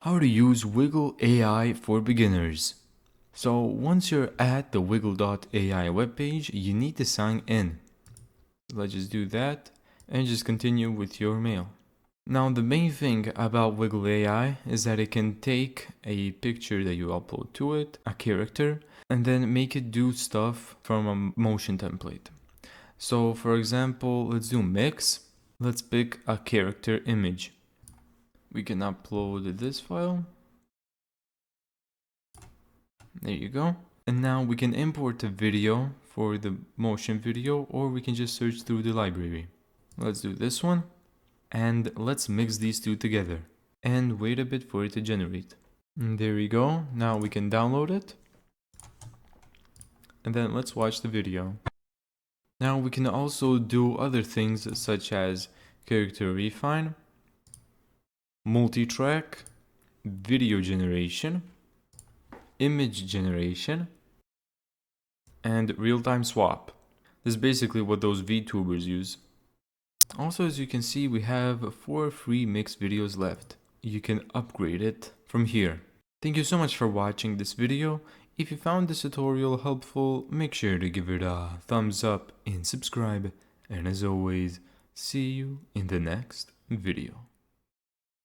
How to use Viggle AI for beginners. So once you're at the Viggle.ai webpage, you need to sign in. Let's just do that and just continue with your mail. Now the main thing about Viggle AI is that it can take a picture that you upload to it, a character, and then make it do stuff from a motion template. So for example, let's do mix. Let's pick a character image. We can upload this file. There you go. And now we can import a video for the motion video, or we can just search through the library. Let's do this one. And let's mix these two together and wait a bit for it to generate. And there we go. Now we can download it. And then let's watch the video. Now we can also do other things such as character refine, multi-track, video generation, image generation, and real-time swap. This is basically what those VTubers use. Also, as you can see, we have 4 free mixed videos left. You can upgrade it from here. Thank you so much for watching this video. If you found this tutorial helpful, make sure to give it a thumbs up and subscribe. And as always, see you in the next video.